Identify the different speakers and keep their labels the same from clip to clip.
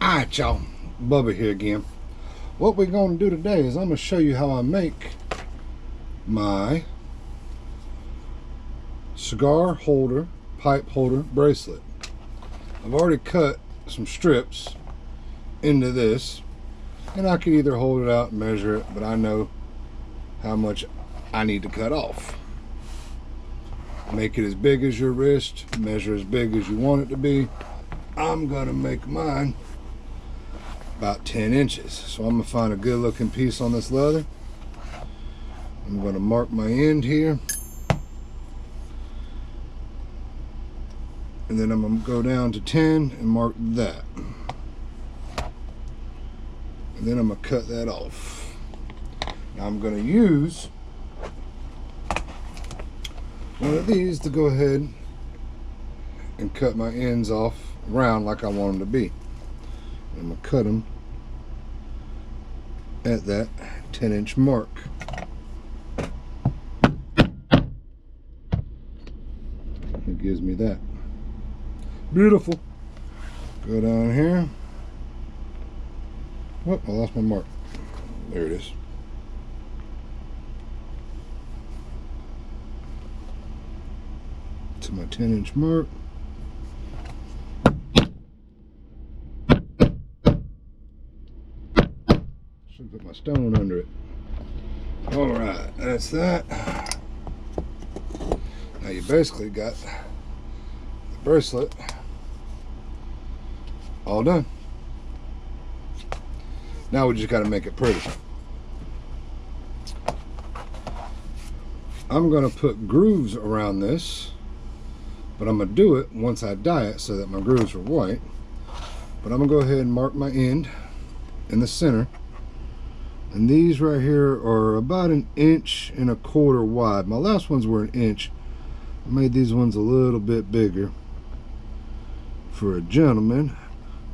Speaker 1: Alright, y'all, Bubba here again. What we're going to do today is I'm going to show you how I make my cigar holder, pipe holder bracelet. I've already cut some strips into this, and I can either hold it out and measure it, but I know how much I need to cut off. Make it as big as your wrist, measure as big as you want it to be. I'm going to make mine about 10 inches. So I'm going to find a good looking piece on this leather. I'm going to mark my end here. And then I'm going to go down to 10 and mark that. And then I'm going to cut that off. Now I'm going to use one of these to go ahead and cut my ends off round like I want them to be. I'm going to cut them at that 10-inch mark. It gives me that. Beautiful. Go down here. Whoop, I lost my mark. There it is. To my 10-inch mark. Should put my stone under it. All right, that's that. Now you basically got the bracelet all done. Now we just got to make it pretty. I'm going to put grooves around this, but I'm going to do it once I dye it so that my grooves are white. But I'm going to go ahead and mark my end in the center. And these right here are about 1.25 inches wide. My last ones were 1 inch. I made these ones a little bit bigger for a gentleman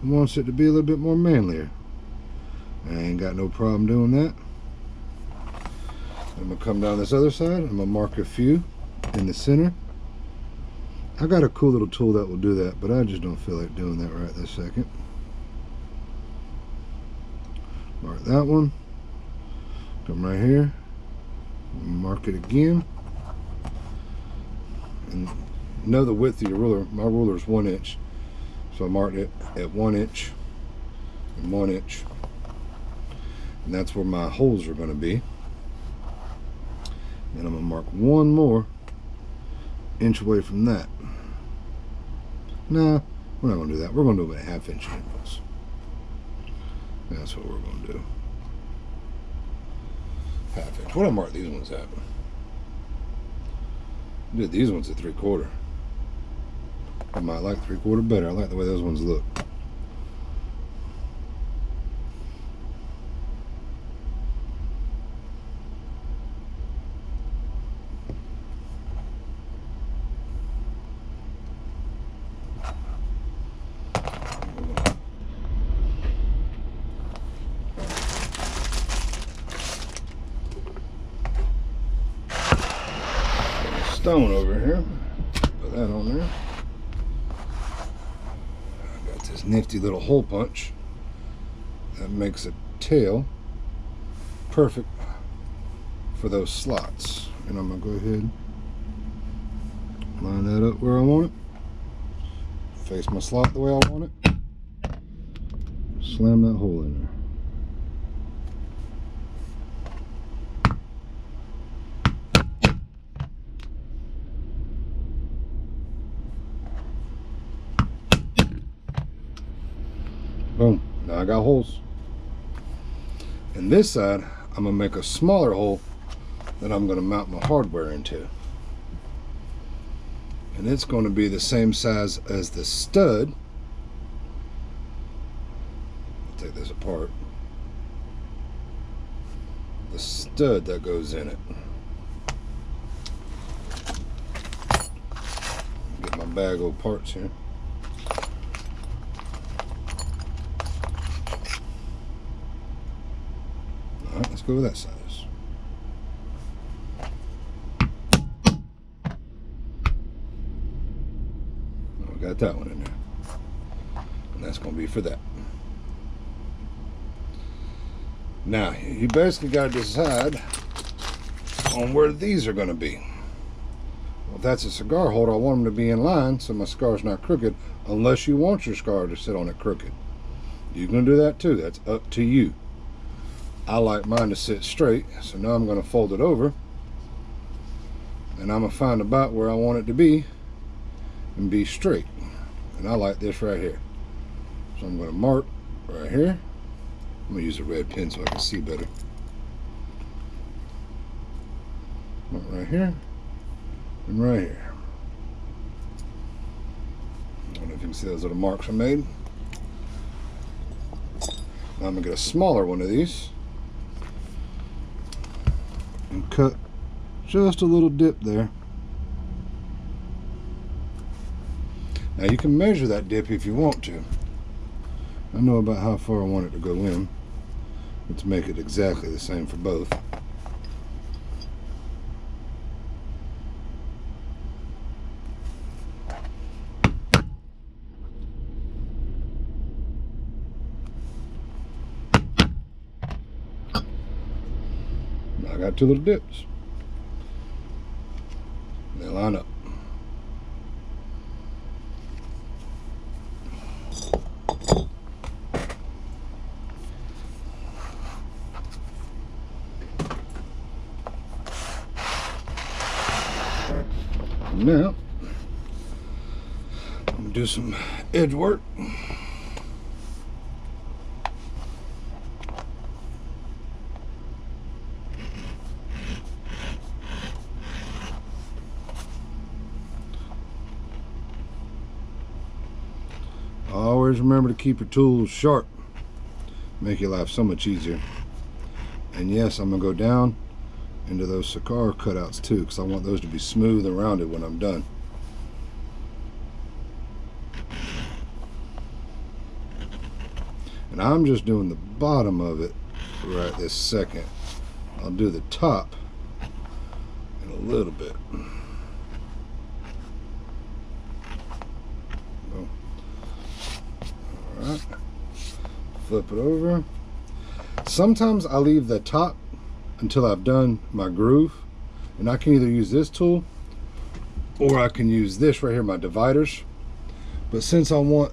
Speaker 1: who wants it to be a little bit more manlier. I ain't got no problem doing that. I'm gonna come down this other side. I'm gonna mark a few in the center. I got a cool little tool that will do that, but I just don't feel like doing that right this second. Mark that one. Come right here, mark it again, and know the width of your ruler. My ruler is 1 inch, so I marked it at 1 inch and 1 inch, and that's where my holes are going to be. Then I'm going to mark one more inch away from that. Nah, we're not going to do that. We're going to do it at 1/2 inch intervals. That's what we're going to do. 1/2 inch. What do I mark these ones at? I did these ones at 3/4. I might like 3/4 better. I like the way those ones look. Stone over here. Put that on there. I got this nifty little hole punch that makes a tail perfect for those slots. And I'm gonna go ahead and line that up where I want it. Face my slot the way I want it. Slam that hole in there. Boom, now I got holes. And this side, I'm gonna make a smaller hole that I'm gonna mount my hardware into. And it's gonna be the same size as the stud. I'll take this apart. The stud that goes in it. Get my bag of parts here. Alright, let's go with that size. Oh, we got that one in there. And that's going to be for that. Now, you basically got to decide on where these are going to be. Well, if that's a cigar holder, I want them to be in line so my cigar's not crooked, unless you want your cigar to sit on it crooked. You can do that too. That's up to you. I like mine to sit straight, so now I'm going to fold it over, and I'm going to find about where I want it to be and be straight. And I like this right here. So I'm going to mark right here. I'm going to use a red pen so I can see better. Mark right here and right here. I don't know if you can see those little marks I made. Now I'm going to get a smaller one of these and cut just a little dip there. Now you can measure that dip if you want to. I know about how far I want it to go in, but to make it exactly the same for both. I got two little dips. They line up. Now, I'm gonna do some edge work. Always remember to keep your tools sharp. Make your life so much easier. And yes, I'm gonna go down into those cigar cutouts too, because I want those to be smooth and rounded when I'm done. And I'm just doing the bottom of it right this second. I'll do the top in a little bit. Alright, flip it over. Sometimes I leave the top until I've done my groove, and I can either use this tool or I can use this right here, my dividers. But since I want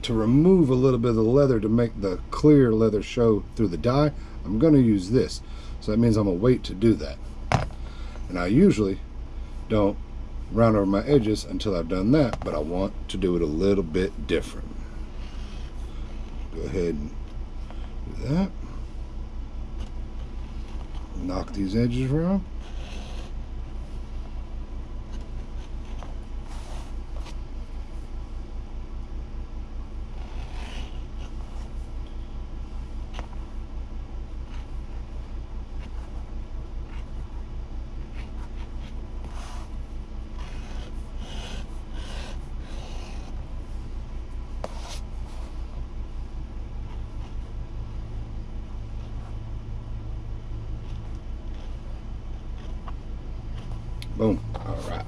Speaker 1: to remove a little bit of the leather to make the clear leather show through the die, I'm going to use this. So that means I'm going to wait to do that. And I usually don't round over my edges until I've done that, but I want to do it a little bit different. Go ahead and do that. Knock these edges around. Boom. All right.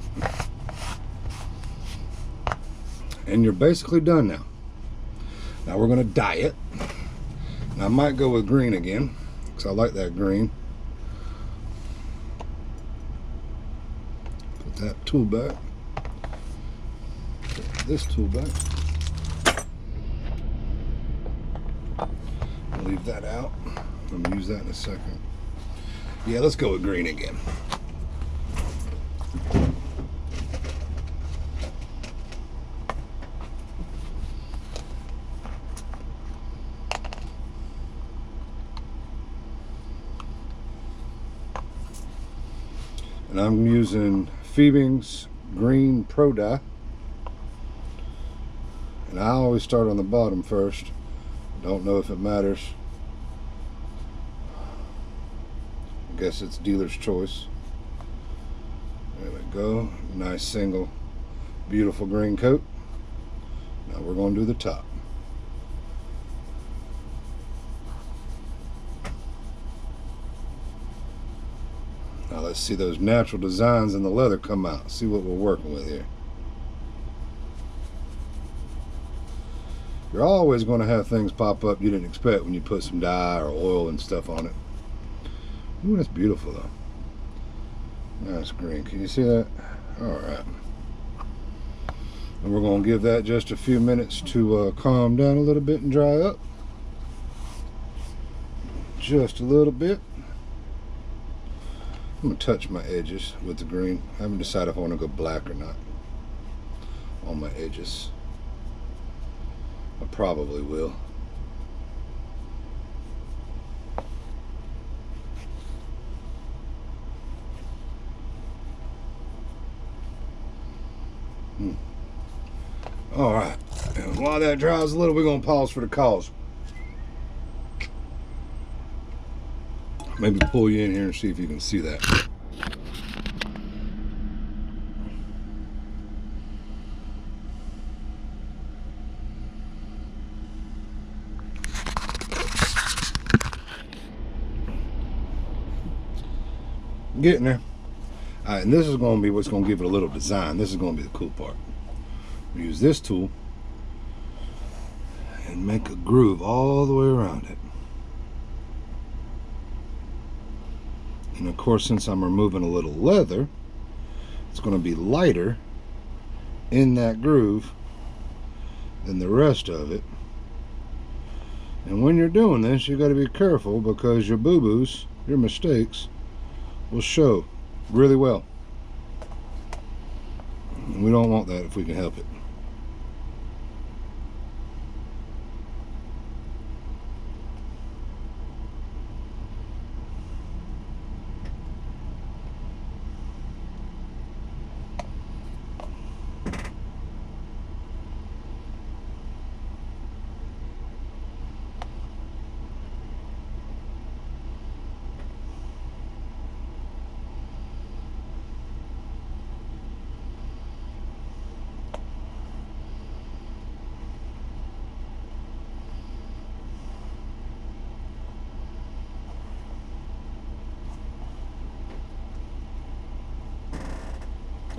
Speaker 1: And you're basically done now. Now we're going to dye it. Now I might go with green again, because I like that green. Put that tool back. Put this tool back. I'll leave that out. I'm going to use that in a second. Yeah, let's go with green again. And I'm using Phoebing's Green Pro Dye. And I always start on the bottom first. Don't know if it matters. I guess it's dealer's choice. There we go. Nice single, beautiful green coat. Now we're going to do the top. Now let's see those natural designs in the leather come out. See what we're working with here. You're always going to have things pop up you didn't expect when you put some dye or oil and stuff on it. Ooh, that's beautiful though. Nice green. Can you see that? Alright. And we're going to give that just a few minutes to calm down a little bit and dry up. Just a little bit. I'm going to touch my edges with the green. I haven't decided if I want to go black or not on my edges. I probably will. All right, and while that dries a little, we're gonna pause for the calls. Maybe pull you in here and see if you can see that. Getting there. All right, and this is going to be what's going to give it a little design. This is going to be the cool part. Use this tool and make a groove all the way around it. And of course, since I'm removing a little leather, it's going to be lighter in that groove than the rest of it. And when you're doing this, you got to be careful because your boo-boos, your mistakes, will show really well. And we don't want that if we can help it.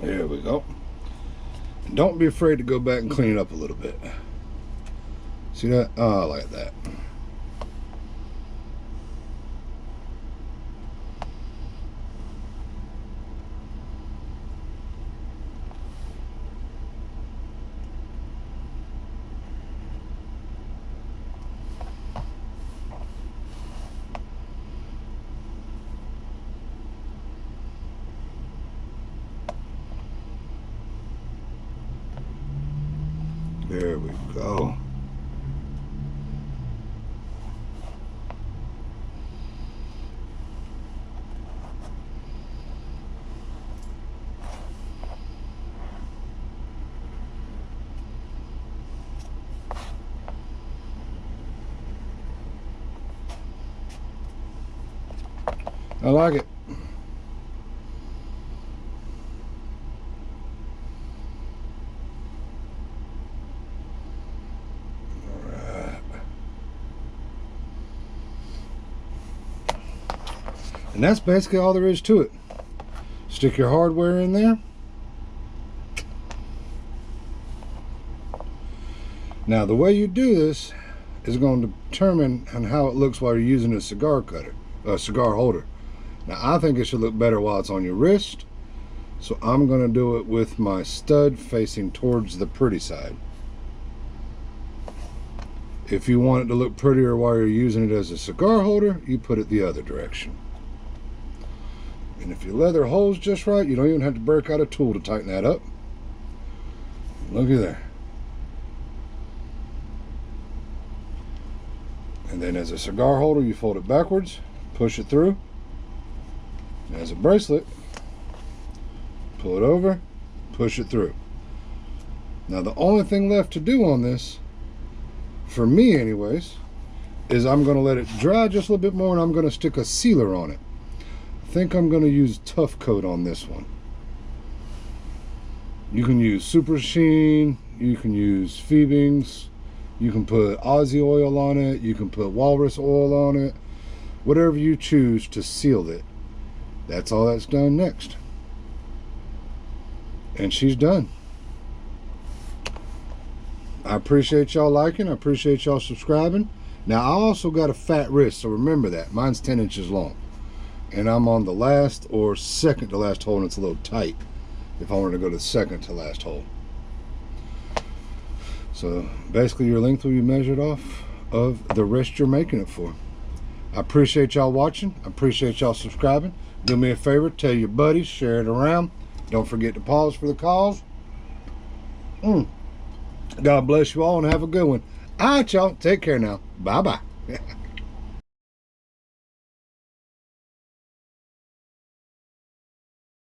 Speaker 1: There we go. And don't be afraid to go back and clean it up a little bit. See that? Oh, like that. There we go. I like it. And that's basically all there is to it. Stick your hardware in there. Now the way you do this is going to determine on how it looks while you're using a cigar cutter, a cigar holder. Now I think it should look better while it's on your wrist, so I'm going to do it with my stud facing towards the pretty side. If you want it to look prettier while you're using it as a cigar holder, you put it the other direction. And if your leather holds just right, you don't even have to break out a tool to tighten that up. Look at there. And then as a cigar holder, you fold it backwards, push it through. As a bracelet, pull it over, push it through. Now the only thing left to do on this, for me anyways, is I'm going to let it dry just a little bit more and I'm going to stick a sealer on it. I think I'm going to use Tough Coat on this one. You can use Super Sheen, you can use Phoebings, you can put Aussie oil on it, you can put Walrus oil on it, whatever you choose to seal it. That's all that's done next. And she's done. I appreciate y'all liking. I appreciate y'all subscribing. Now, I also got a fat wrist, so remember that. Mine's 10 inches long. And I'm on the last or second to last hole, and it's a little tight if I wanted to go to the second to last hole. So basically your length will be measured off of the wrist you're making it for. I appreciate y'all watching. I appreciate y'all subscribing. Do me a favor, tell your buddies, share it around. Don't forget to pause for the calls. God bless you all and have a good one. All right, y'all. Take care now. Bye-bye.